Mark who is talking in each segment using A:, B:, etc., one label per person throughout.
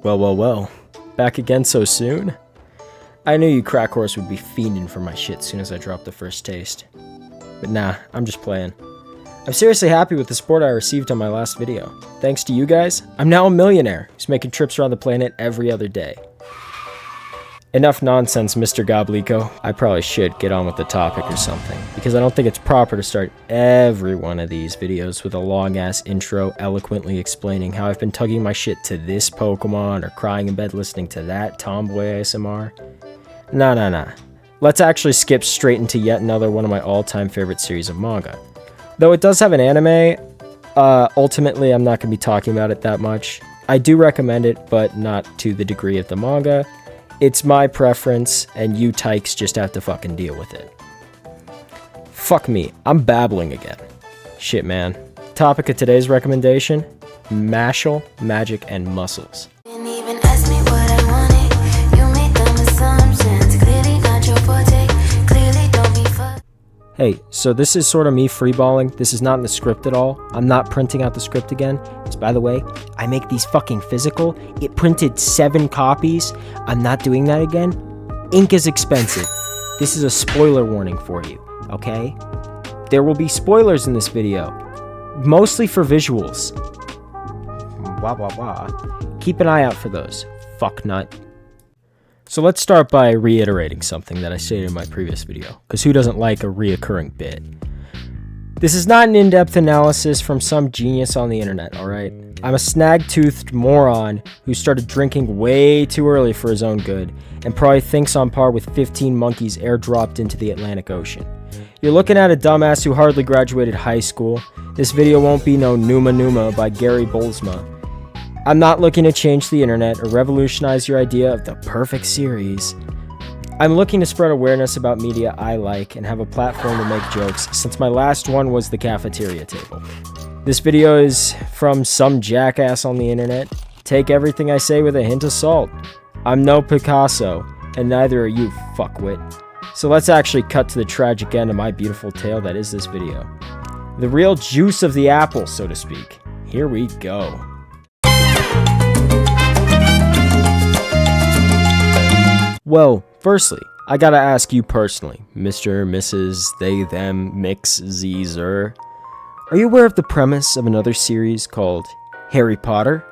A: Well. Back again so soon? I knew you crack horse would be fiending for my shit soon as I dropped the first taste. But nah, I'm just playing. I'm seriously happy with the support I received on my last video. Thanks to you guys, I'm now a millionaire who's making trips around the planet every other day. Enough nonsense, Mr. Gobbleco. I probably should get on with the topic or something, because I don't think it's proper to start every one of these videos with a long-ass intro eloquently explaining how I've been tugging my shit to this Pokemon or crying in bed listening to that Tomboy ASMR. Nah. Let's actually skip straight into yet another one of my all-time favorite series of manga. Though it does have an anime, ultimately I'm not going to be talking about it that much. I do recommend it, but not to the degree of the manga. It's my preference, and you tykes just have to fucking deal with it. Fuck me, I'm babbling again. Shit, man. Topic of today's recommendation: mashle, magic, and muscles. Hey, so this is sort of me freeballing. This is not in the script at all. I'm not printing out the script again. Because, by the way, I make these fucking physical. It printed 7 copies. I'm not doing that again. Ink is expensive. This is a spoiler warning for you, okay? There will be spoilers in this video. Mostly for visuals. Blah, blah, blah. Keep an eye out for those. Fucknut. So let's start by reiterating something that I stated in my previous video, because who doesn't like a reoccurring bit? This is not an in-depth analysis from some genius on the internet, alright? I'm a snag-toothed moron who started drinking way too early for his own good, and probably thinks on par with 15 monkeys airdropped into the Atlantic Ocean. You're looking at a dumbass who hardly graduated high school. This video won't be no Numa Numa by Gary Bolsma. I'm not looking to change the internet or revolutionize your idea of the perfect series. I'm looking to spread awareness about media I like and have a platform to make jokes, since my last one was the cafeteria table. This video is from some jackass on the internet. Take everything I say with a hint of salt. I'm no Picasso, and neither are you, fuckwit. So let's actually cut to the tragic end of my beautiful tale that is this video. The real juice of the apple, so to speak. Here we go. Well, firstly, I gotta ask you personally, Mr., Mrs., they, them, mix, zer. Are you aware of the premise of another series called Harry Potter?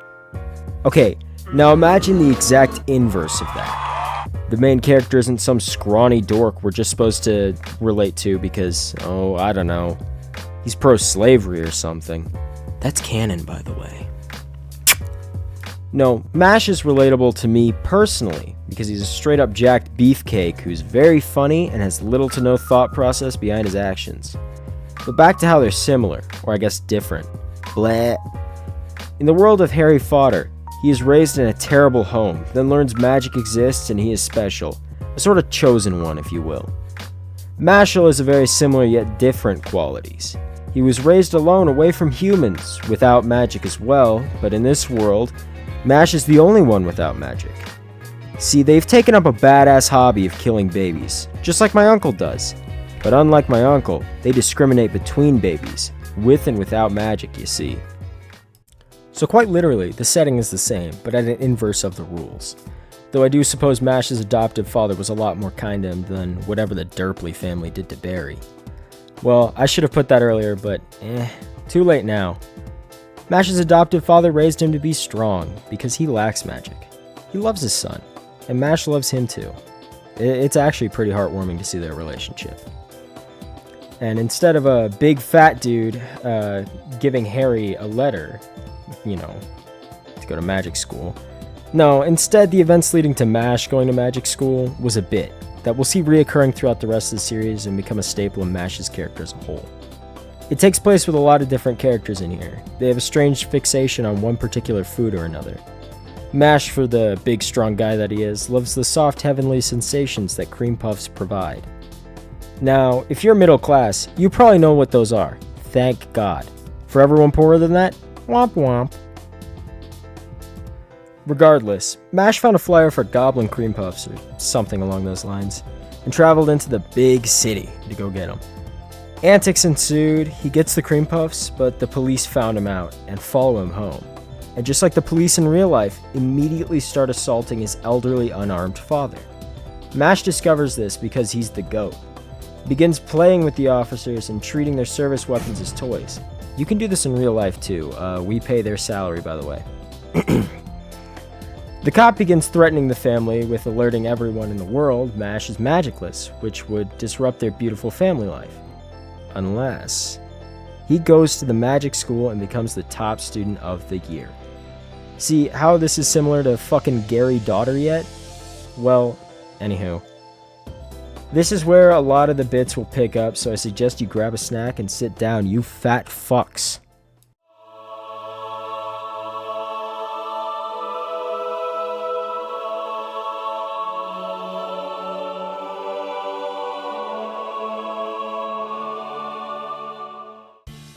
A: Okay, now imagine the exact inverse of that. The main character isn't some scrawny dork we're just supposed to relate to because, oh, I don't know, he's pro-slavery or something. That's canon, by the way. No, MASH is relatable to me personally, because he's a straight-up jacked beefcake who's very funny and has little to no thought process behind his actions. But back to how they're similar, or I guess different. Bleh. In the world of Harry Potter, he is raised in a terrible home, then learns magic exists and he is special. A sort of chosen one, if you will. Mashle is a very similar yet different qualities. He was raised alone away from humans, without magic as well, but in this world, Mash is the only one without magic. See, they've taken up a badass hobby of killing babies, just like my uncle does. But unlike my uncle, they discriminate between babies, with and without magic, you see. So quite literally, the setting is the same, but at an inverse of the rules. Though I do suppose Mash's adoptive father was a lot more kind to him than whatever the Derpley family did to Barry. Well, I should have put that earlier, but too late now. Mash's adoptive father raised him to be strong, because he lacks magic. He loves his son, and Mash loves him too. It's actually pretty heartwarming to see their relationship. And instead of a big fat dude giving Harry a letter, you know, to go to magic school, no, instead the events leading to Mash going to magic school was a bit that we'll see reoccurring throughout the rest of the series and become a staple in Mash's character as a whole. It takes place with a lot of different characters in here. They have a strange fixation on one particular food or another. Mash, for the big strong guy that he is, loves the soft heavenly sensations that cream puffs provide. Now, if you're middle class, you probably know what those are. Thank God. For everyone poorer than that, womp womp. Regardless, Mash found a flyer for Goblin Cream Puffs, or something along those lines, and traveled into the big city to go get them. Antics ensued. He gets the cream puffs, but the police found him out and follow him home. and just like the police in real life, immediately start assaulting his elderly unarmed father. Mash discovers this because he's the GOAT. He begins playing with the officers and treating their service weapons as toys. You can do this in real life too. We pay their salary, by the way. The cop begins threatening the family with alerting everyone in the world Mash is magicless, which would disrupt their beautiful family life. Unless he goes to the magic school and becomes the top student of the year. See how this is similar to fucking Gary Daughter yet? Well, anywho. This is where a lot of the bits will pick up, so I suggest you grab a snack and sit down, you fat fucks.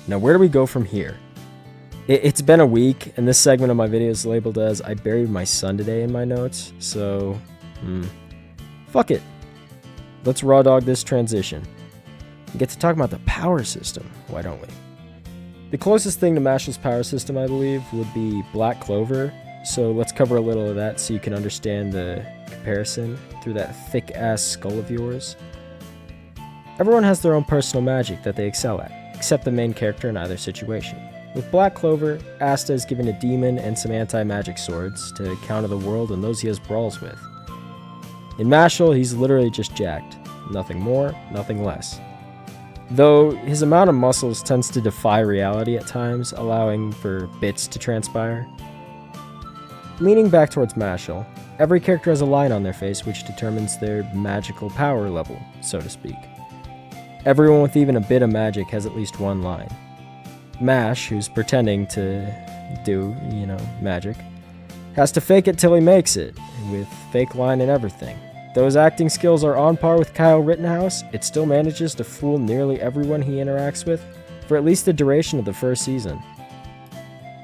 A: Now, where do we go from here? It's been a week, and this segment of my video is labeled as I buried my son today in my notes, so, fuck it. Let's raw dog this transition. We get to talk about the power system, why don't we? The closest thing to Mashle's power system, I believe, would be Black Clover, so let's cover a little of that so you can understand the comparison through that thick-ass skull of yours. Everyone has their own personal magic that they excel at, except the main character in either situation. With Black Clover, Asta is given a demon and some anti-magic swords to counter the world and those he has brawls with. In Mashle, he's literally just jacked. Nothing more, nothing less. Though his amount of muscles tends to defy reality at times, allowing for bits to transpire. Leaning back towards Mashle, every character has a line on their face which determines their magical power level, so to speak. Everyone with even a bit of magic has at least one line. Mash, who's pretending to do, magic, has to fake it till he makes it, with fake line and everything. Though his acting skills are on par with Kyle Rittenhouse, it still manages to fool nearly everyone he interacts with for at least the duration of the first season.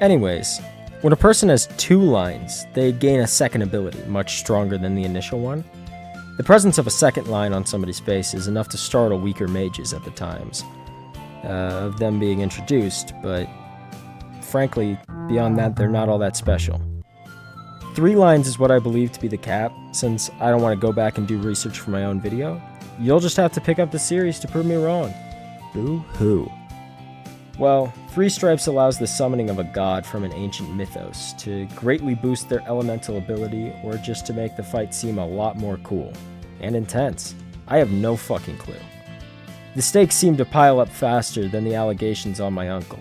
A: Anyways, when a person has two lines, they gain a second ability, much stronger than the initial one. The presence of a second line on somebody's face is enough to startle weaker mages at the times of them being introduced, but frankly, beyond that, they're not all that special. 3 lines is what I believe to be the cap, since I don't want to go back and do research for my own video. You'll just have to pick up the series to prove me wrong. Boo-hoo. Well, 3 stripes allows the summoning of a god from an ancient mythos to greatly boost their elemental ability or just to make the fight seem a lot more cool and intense. I have no fucking clue. The stakes seem to pile up faster than the allegations on my uncle.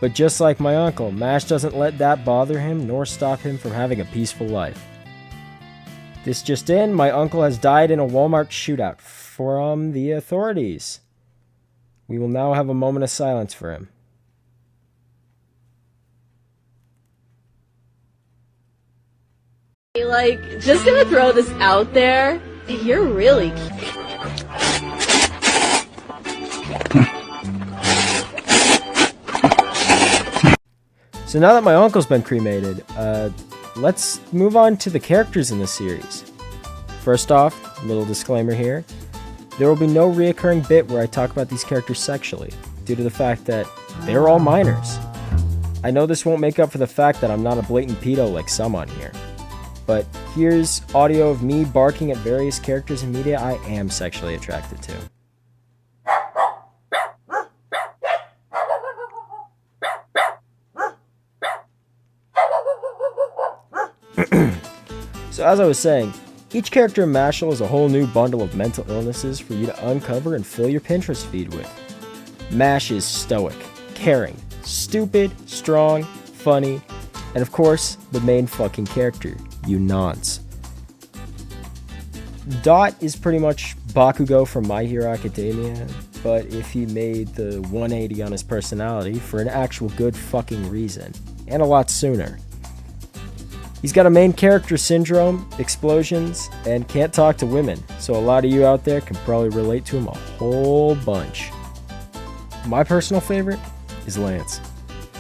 A: But just like my uncle, Mash doesn't let that bother him nor stop him from having a peaceful life. This just in, my uncle has died in a Walmart shootout from the authorities. We will now have a moment of silence for him.
B: Just gonna throw this out there. You're really cute.
A: So now that my uncle's been cremated, let's move on to the characters in the series. First off, little disclaimer here, there will be no reoccurring bit where I talk about these characters sexually, due to the fact that they're all minors. I know this won't make up for the fact that I'm not a blatant pedo like some on here, but here's audio of me barking at various characters in media I am sexually attracted to. So as I was saying, each character in Mashle is a whole new bundle of mental illnesses for you to uncover and fill your Pinterest feed with. Mash is stoic, caring, stupid, strong, funny, and of course, the main fucking character, you nonce. Dot is pretty much Bakugo from My Hero Academia, but if he made the 180 on his personality for an actual good fucking reason, and a lot sooner. He's got a main character syndrome, explosions, and can't talk to women, so a lot of you out there can probably relate to him a whole bunch. My personal favorite is Lance.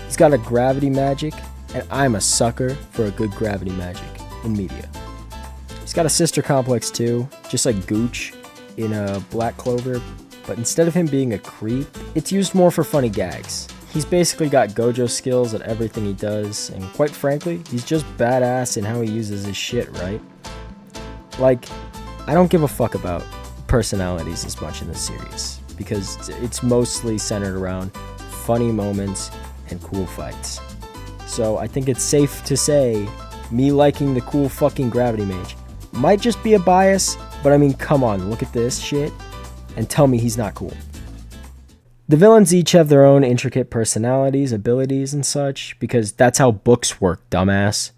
A: He's got a gravity magic, and I'm a sucker for a good gravity magic in media. He's got a sister complex too, just like Gooch in Black Clover, but instead of him being a creep, it's used more for funny gags. He's basically got Gojo skills at everything he does, and quite frankly, he's just badass in how he uses his shit, right? Like, I don't give a fuck about personalities as much in this series, because it's mostly centered around funny moments and cool fights. So I think it's safe to say, me liking the cool fucking Gravity Mage might just be a bias, but I mean, come on, look at this shit, and tell me he's not cool. The villains each have their own intricate personalities, abilities, and such, because that's how books work, dumbass.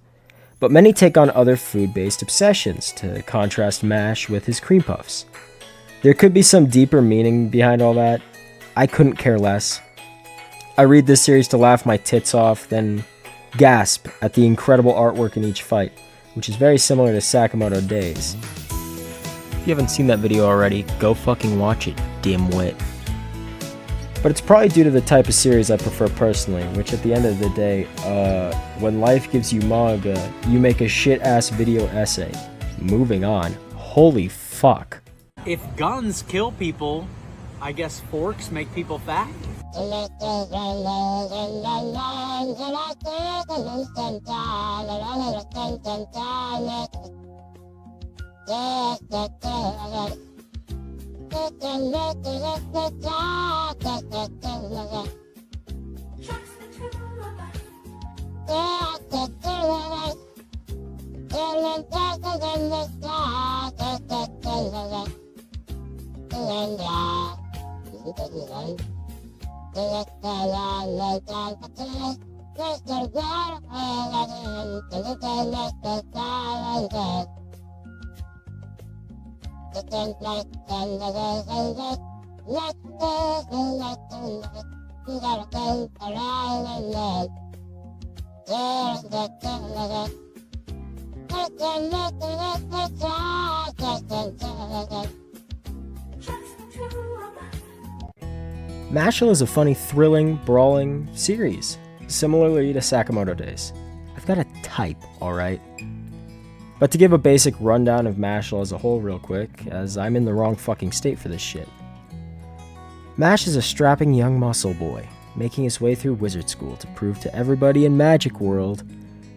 A: But many take on other food-based obsessions, to contrast MASH with his cream puffs. There could be some deeper meaning behind all that. I couldn't care less. I read this series to laugh my tits off, then gasp at the incredible artwork in each fight, which is very similar to Sakamoto Days. If you haven't seen that video already, go fucking watch it, dimwit. But it's probably due to the type of series I prefer personally, which at the end of the day, when life gives you manga, you make a shit-ass video essay. Moving on. Holy fuck.
C: If guns kill people, I guess forks make people fat?
A: Mashle is a funny, thrilling, brawling series, similarly to Sakamoto Days. I've got a type, alright? But to give a basic rundown of Mashle as a whole real quick, as I'm in the wrong fucking state for this shit. Mash is a strapping young muscle boy, making his way through wizard school to prove to everybody in Magic World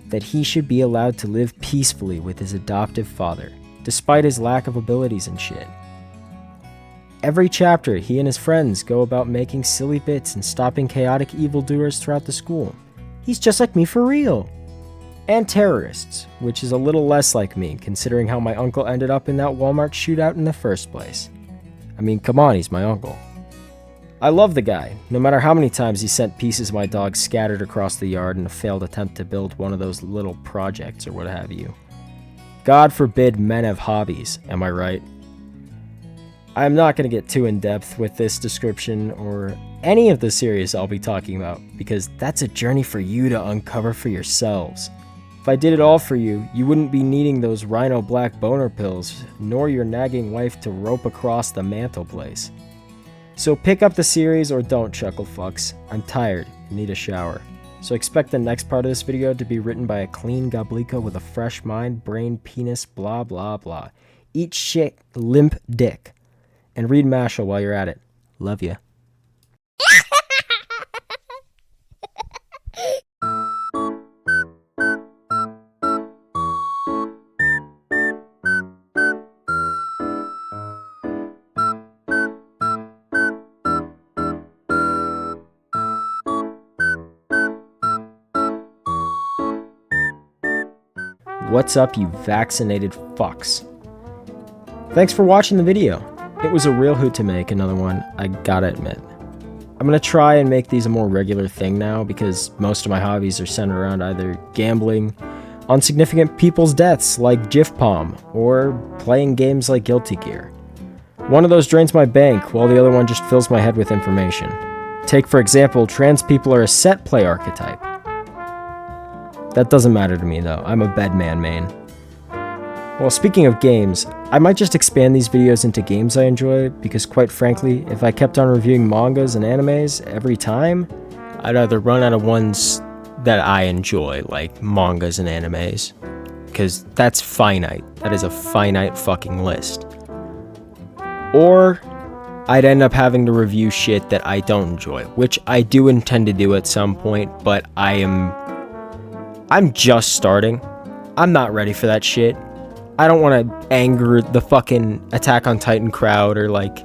A: that he should be allowed to live peacefully with his adoptive father, despite his lack of abilities and shit. Every chapter, he and his friends go about making silly bits and stopping chaotic evildoers throughout the school. He's just like me for real. And terrorists, which is a little less like me, considering how my uncle ended up in that Walmart shootout in the first place. I mean, come on, he's my uncle. I love the guy, no matter how many times he sent pieces of my dog scattered across the yard in a failed attempt to build one of those little projects or what have you. God forbid men have hobbies, am I right? I'm not going to get too in-depth with this description or any of the series I'll be talking about, because that's a journey for you to uncover for yourselves. If I did it all for you, you wouldn't be needing those Rhino Black boner pills, nor your nagging wife to rope across the mantelpiece. So pick up the series or don't, chuckle fucks. I'm tired and need a shower. So expect the next part of this video to be written by a clean goblico with a fresh mind, brain, penis, blah blah blah. Eat shit, limp dick. And read Mashle while you're at it. Love ya. What's up, you vaccinated fucks? Thanks for watching the video. It was a real hoot to make another one, I gotta admit. I'm gonna try and make these a more regular thing now, because most of my hobbies are centered around either gambling on significant people's deaths like GIF-Palm, or playing games like Guilty Gear. One of those drains my bank, while the other one just fills my head with information. Take, for example, trans people are a set play archetype. That doesn't matter to me though, I'm a bedman main. Well, speaking of games, I might just expand these videos into games I enjoy, because quite frankly, if I kept on reviewing mangas and animes every time, I'd either run out of ones that I enjoy, like mangas and animes, because that's finite. That is a finite fucking list. Or I'd end up having to review shit that I don't enjoy, which I do intend to do at some point, but I'm just starting. I'm not ready for that shit. I don't want to anger the fucking Attack on Titan crowd or like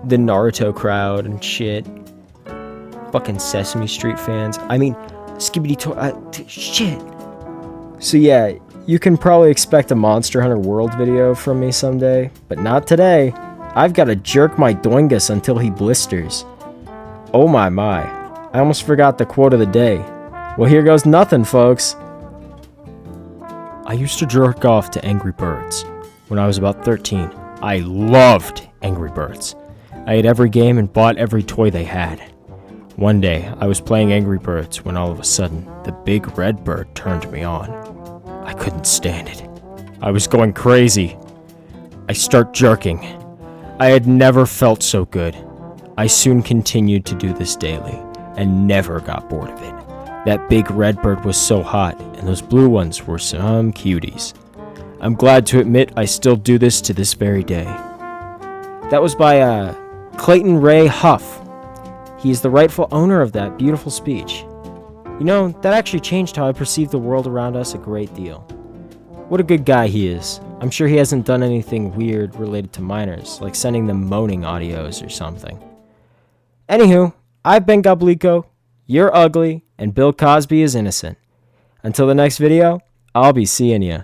A: the Naruto crowd and shit. Fucking Sesame Street fans. I mean, shit. So yeah, you can probably expect a Monster Hunter World video from me someday, but not today. I've got to jerk my doingus until he blisters. Oh my. I almost forgot the quote of the day. Well, here goes nothing, folks. I used to jerk off to Angry Birds when I was about 13. I loved Angry Birds. I had every game and bought every toy they had. One day, I was playing Angry Birds when all of a sudden, the big red bird turned me on. I couldn't stand it. I was going crazy. I start jerking. I had never felt so good. I soon continued to do this daily and never got bored of it. That big red bird was so hot, and those blue ones were some cuties. I'm glad to admit I still do this to this very day. That was by Clayton Ray Huff. He is the rightful owner of that beautiful speech. You know, that actually changed how I perceive the world around us a great deal. What a good guy he is. I'm sure he hasn't done anything weird related to minors, like sending them moaning audios or something. Anywho, I've been Goblico, you're ugly, and Bill Cosby is innocent. Until the next video, I'll be seeing ya.